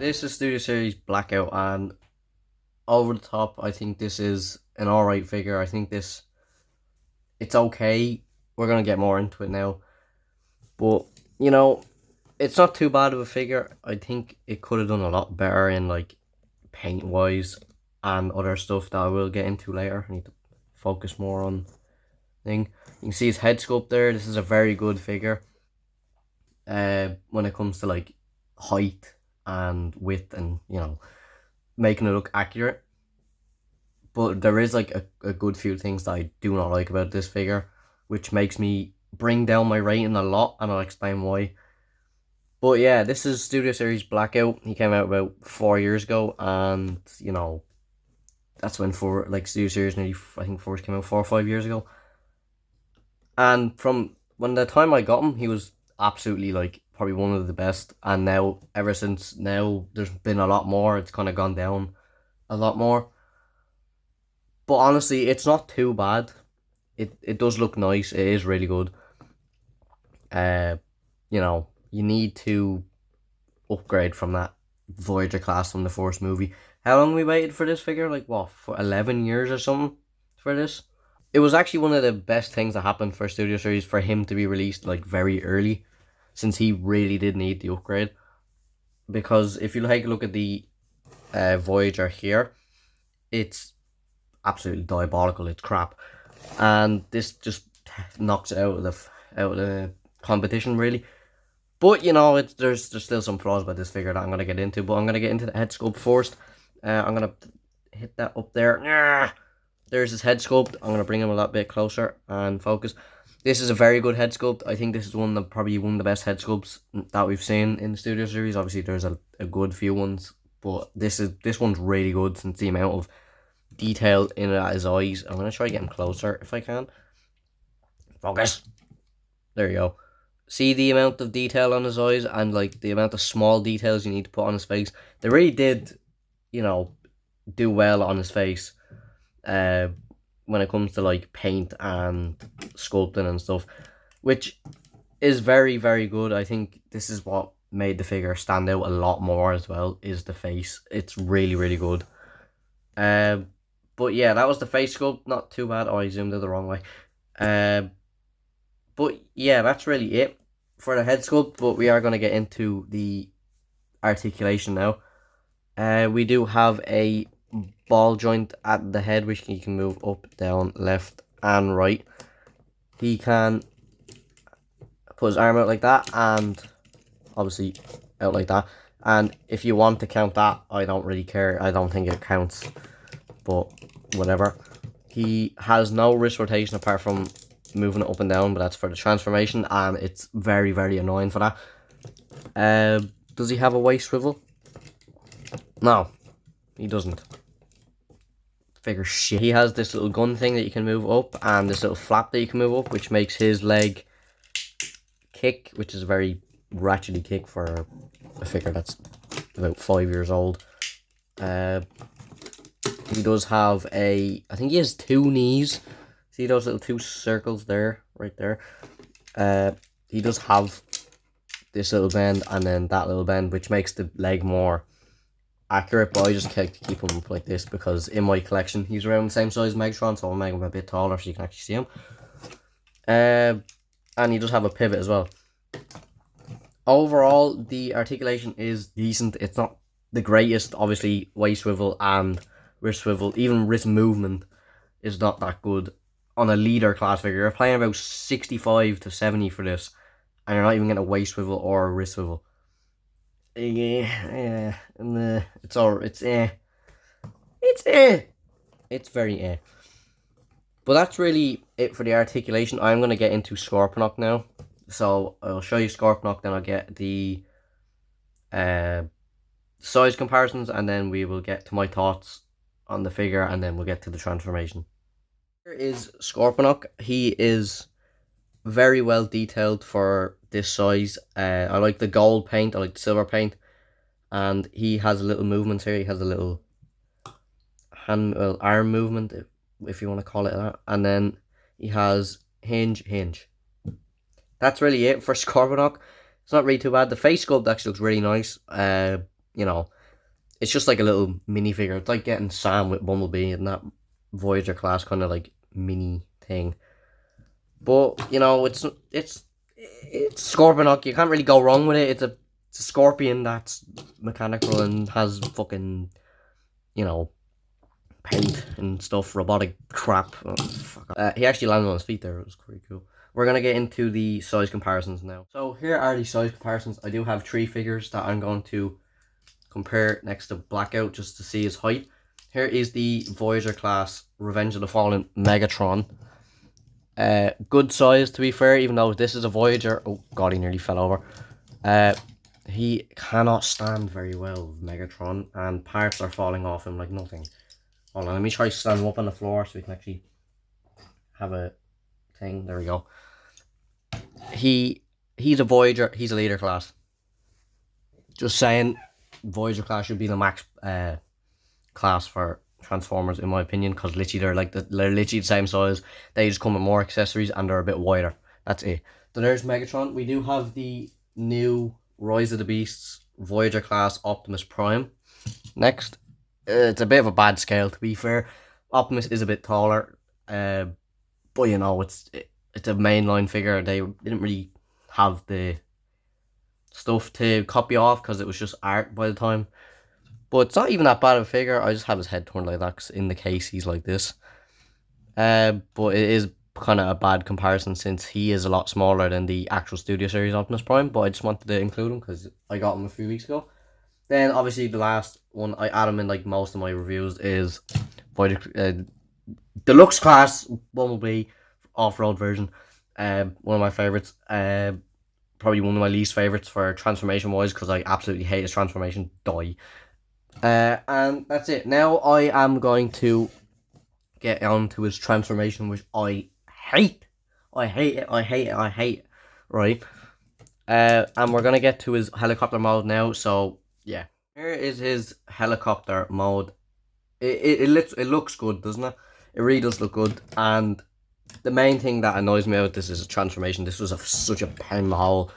This is Studio Series Blackout, and over the top, I think this is an alright figure. I think it's okay. We're gonna get more into it now, but you know, it's not too bad of a figure. I think it could have done a lot better in like paint wise and other stuff that I will get into later. I need to focus more on thing. You can see his head sculpt there. This is a very good figure. When it comes to like height and width and making it look accurate. But there is like a good few things that I do not like about this figure, which makes me bring down my rating a lot, and I'll explain why. But yeah, this is Studio Series Blackout. He came out about 4 years ago, and that's when Studio Series nearly, I think, first came out 4 or 5 years ago. And from when the time I got him, he was absolutely like probably one of the best. And now, ever since now, there's been a lot more. It's kind of gone down a lot more. But honestly, it's not too bad. It does look nice. It is really good. Uh, you need to upgrade from that Voyager class from the first movie. How long we waited for this figure? Like what, for 11 years or something for this? It was actually one of the best things that happened for Studio Series for him to be released like very early, since he really did need the upgrade. Because if you take a look at the Voyager here, it's absolutely diabolical. It's crap, and this just knocks it out of the competition really. But there's still some flaws about this figure that I'm gonna get into. But I'm gonna get into the head sculpt first. I'm gonna hit that up there. There's his head sculpt. I'm gonna bring him a lot bit closer and focus. This is a very good head sculpt. I think this is probably one of the best head sculpts that we've seen in the Studio Series. Obviously, there's a good few ones, but this one's really good since the amount of detail in it at his eyes. I'm gonna try to get him closer if I can. Focus. There you go. See the amount of detail on his eyes and like the amount of small details you need to put on his face. They really did, do well on his face. When it comes to like paint and sculpting and stuff, which is very, very good. I think this is what made the figure stand out a lot more as well, is the face. It's really, really good. But yeah, that was the face sculpt. Not too bad. Oh, I zoomed it the wrong way. But yeah, that's really it for the head sculpt. But we are going to get into the articulation now. We do have a ball joint at the head, which he can move up, down, left, and right. He can put his arm out like that, and obviously out like that. And if you want to count that, I don't really care. I don't think it counts, but whatever. He has no wrist rotation apart from moving it up and down, but that's for the transformation, and it's very, very annoying for that. Does he have a waist swivel? No, he doesn't. Figure shit. He has this little gun thing that you can move up, and this little flap that you can move up, which makes his leg kick, which is a very ratchety kick for a figure that's about 5 years old. He does have I think he has 2 knees. See those little 2 circles there, right there? He does have this little bend and then that little bend, which makes the leg more accurate, but I just keep him up like this because in my collection he's around the same size as Megatron, so I'll make him a bit taller so you can actually see him. And he does have a pivot as well. Overall, the articulation is decent. It's not the greatest, obviously. Waist swivel and wrist swivel, even wrist movement, is not that good on a leader class figure. You're playing about 65 to 70 for this, and you're not even getting a waist swivel or a wrist swivel. Yeah, it's very. But that's really it for the articulation. I'm gonna get into Scorponok now, so I'll show you Scorponok, then I'll get the size comparisons, and then we will get to my thoughts on the figure, and then we'll get to the transformation. Here is Scorponok. He is very well detailed for this size. I like the gold paint, I like the silver paint, and he has a little movement here. He has a little arm movement, if you want to call it that, and then he has hinge. That's really it for Scorponok. It's not really too bad. The face sculpt actually looks really nice. you know, it's just like a little minifigure. It's like getting Sam with Bumblebee and that Voyager class kind of like mini thing. But you know, it's Scorponok. You can't really go wrong with it. It's a scorpion that's mechanical and has fucking, you know, paint and stuff, robotic crap. Oh, he actually landed on his feet there. It was pretty cool. We're gonna get into the size comparisons now. So here are the size comparisons. I do have 3 figures that I'm going to compare next to Blackout just to see his height. Here is the Voyager class Revenge of the Fallen Megatron. Good size, to be fair, even though this is a Voyager. Oh god, he nearly fell over. He cannot stand very well with Megatron, and parts are falling off him like nothing. Hold on, let me try to stand him up on the floor so we can actually have a thing. There we go. He's a Voyager. He's a leader class. Just saying, Voyager class should be the max class for Transformers, in my opinion, because literally they're literally the same size. They just come with more accessories and they're a bit wider. That's it. So there's Megatron. We do have the new Rise of the Beasts Voyager class Optimus Prime. Next, it's a bit of a bad scale, to be fair. Optimus is a bit taller, but you know, it's a mainline figure. They didn't really have the stuff to copy off because it was just art by the time. But it's not even that bad of a figure. I just have his head turned like that 'cause in the case he's like this. But it is kind of a bad comparison since he is a lot smaller than the actual Studio Series Optimus Prime. But I just wanted to include him because I got him a few weeks ago. Then obviously the last one I add him in like most of my reviews is Deluxe Class Bumblebee off-road version. One of my favorites. Probably one of my least favorites for transformation wise because I absolutely hate his transformation. Die. And that's it. Now I am going to get on to his transformation, which I hate. I hate it. I hate it. I hate it. Right. And we're gonna get to his helicopter mode now. So yeah, here is his helicopter mode. It looks good, doesn't it? It really does look good. And the main thing that annoys me about this is a transformation. This was such a pain in the hole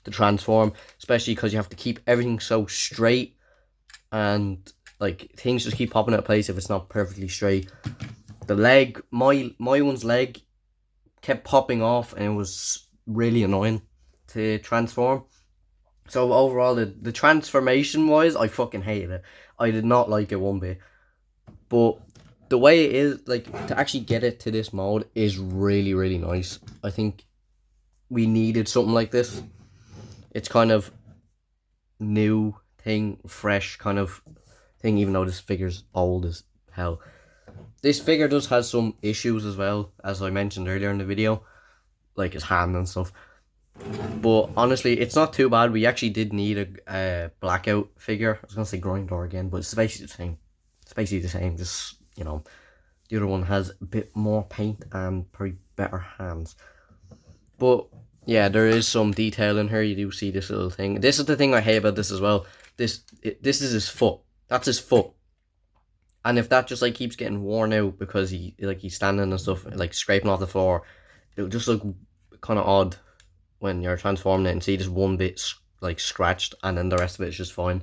to transform, especially because you have to keep everything so straight, and like things just keep popping out of place if it's not perfectly straight. The leg, my one's leg, kept popping off, and it was really annoying to transform. So overall, the transformation wise, I fucking hated it. I did not like it one bit. But the way it is, like, to actually get it to this mode is really, really nice. I think we needed something like this. It's kind of new thing, fresh kind of thing, even though this figure's old as hell. This figure does have some issues as well, as I mentioned earlier in the video, like his hand and stuff. But honestly, it's not too bad. We actually did need a Blackout figure. I was gonna say Grindor again, but it's basically the same. It's basically the same, just, you know, the other one has a bit more paint and probably better hands. But yeah, there is some detail in here. You do see this little thing. This is the thing I hate about this as well. This is his foot. That's his foot. And if that just like keeps getting worn out because he's standing and stuff, like scraping off the floor, it'll just look kind of odd when you're transforming it and see just one bit like scratched and then the rest of it is just fine.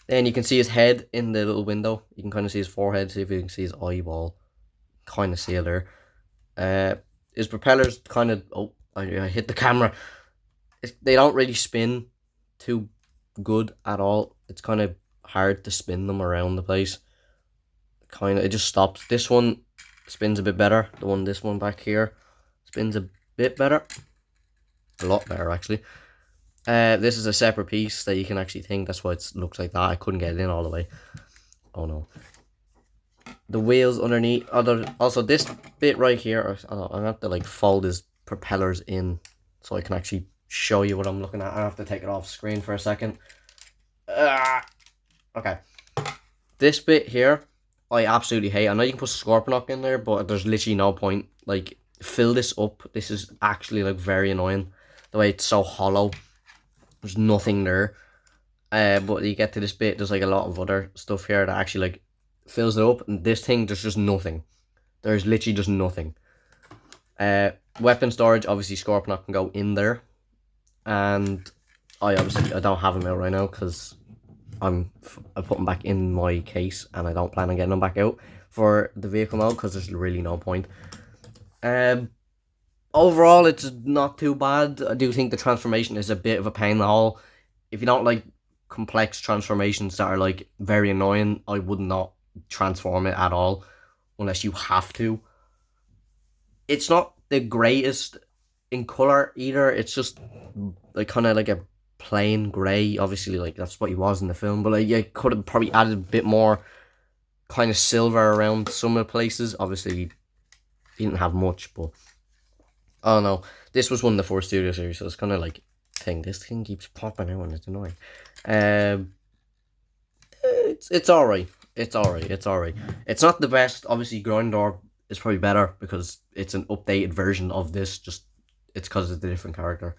Then you can see his head in the little window. You can kind of see his forehead, see if you can see his eyeball. Kind of see it there. His propellers kind of... Oh, I hit the camera. They don't really spin too good at all. It's kind of hard to spin them around the place. It just stops. This one spins a bit better. This one back here spins a bit better. A lot better, actually. This is a separate piece that you can actually think. That's why it looks like that. I couldn't get it in all the way. Oh no. The wheels underneath. Also, this bit right here. I'm going to have to like fold his propellers in so I can actually show you what I'm looking at. I have to take it off screen for a second. Okay. This bit here, I absolutely hate. I know you can put Scorponok in there, but there's literally no point. Like, fill this up. This is actually like very annoying. The way it's so hollow. There's nothing there. But you get to this bit, there's like a lot of other stuff here that actually like fills it up. And this thing, there's just nothing. There's literally just nothing. Weapon storage, obviously Scorponok can go in there. And I don't have him out right now because I put them back in my case, and I don't plan on getting them back out for the vehicle mode because there's really no point. Um, Overall, it's not too bad. I do think the transformation is a bit of a pain in the hole. If you don't like complex transformations that are like very annoying, I would not transform it at all unless you have to. It's not the greatest in color either. It's just like kind of like a plain gray. Obviously, like that's what he was in the film, but like you could have probably added a bit more kind of silver around some of the places. Obviously, he didn't have much, but oh no, this was one of the four studio series, so it's kind of like thing. This thing keeps popping out and it's annoying. Um, it's all right. It's all right. It's all right. It's not the best. Obviously, Grindor is probably better because it's an updated version of this. Just it's because it's a different character.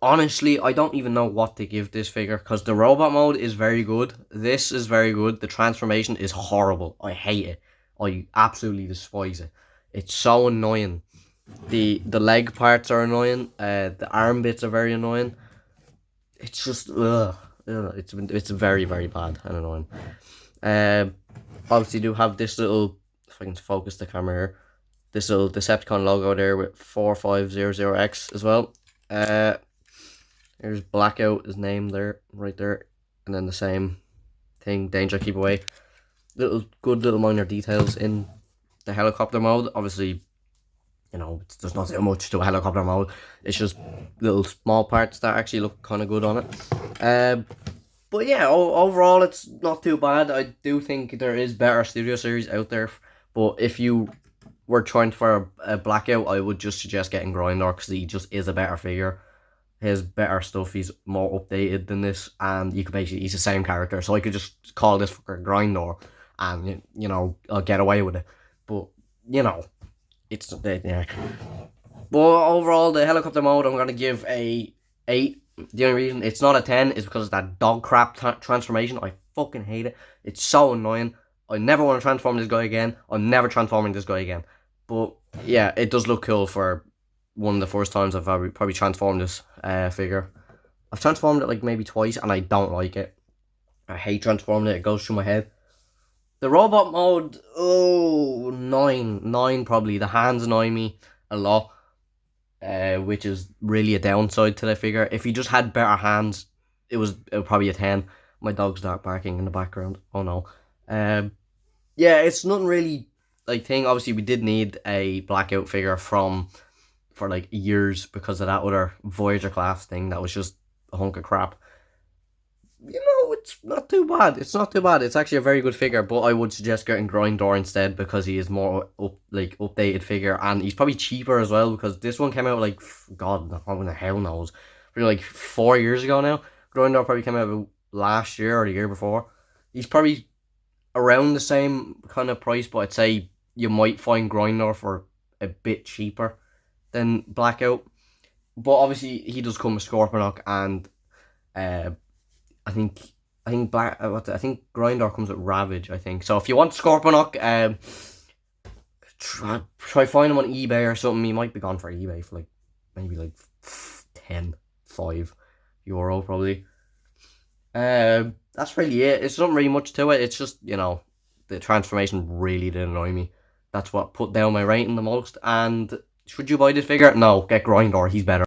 Honestly, I don't even know what to give this figure because the robot mode is very good. This is very good. The transformation is horrible. I hate it. I absolutely despise it. It's so annoying. The leg parts are annoying. The arm bits are very annoying. It's just It's very very bad and annoying. Um, Obviously do have this little, if I can focus the camera here, this little Decepticon logo there with 4500X as well. Here's Blackout, his name there, right there, and then the same thing, Danger, Keep Away. Good little minor details in the helicopter mode. Obviously, there's not so much to a helicopter mode. It's just little small parts that actually look kind of good on it. But yeah, overall it's not too bad. I do think there is better studio series out there. But if you were trying for a Blackout, I would just suggest getting Grindor because he just is a better figure. His better stuff, he's more updated than this, and you could basically, he's the same character, so I could just call this fucker Grindor, and I'll get away with it. But it's yeah. But overall, the helicopter mode, I'm gonna give a 8. The only reason it's not a 10 is because of that dog crap transformation. I fucking hate it. It's so annoying. I never want to transform this guy again. I'm never transforming this guy again. But yeah, it does look cool for one of the first times I've probably transformed this figure. I've transformed it like maybe twice and I don't like it. I hate transforming it. It goes through my head. The robot mode, 9. 9 probably. The hands annoy me a lot, which is really a downside to the figure. If he just had better hands, it would probably a 10. My dog start barking in the background. Oh no. Yeah, it's nothing really like thing. Obviously, we did need a Blackout figure for like years because of that other Voyager class thing that was just a hunk of crap. It's not too bad. It's not too bad. It's actually a very good figure, but I would suggest getting Grindor instead because he is more updated figure, and he's probably cheaper as well because this one came out like God, how the hell knows, probably like 4 years ago now. Grindor probably came out last year or the year before. He's probably around the same kind of price, but I'd say you might find Grindor for a bit cheaper than Blackout. But obviously he does come with Scorponok, and I think I think Grindor comes with Ravage. I think so. If you want Scorponok, try find him on eBay or something. He might be gone for eBay for like maybe like 5 euro probably. That's really it. It's not really much to it. It's just the transformation really did annoy me. That's what put down my rating the most. And should you buy this figure? No, get Grindor. He's better.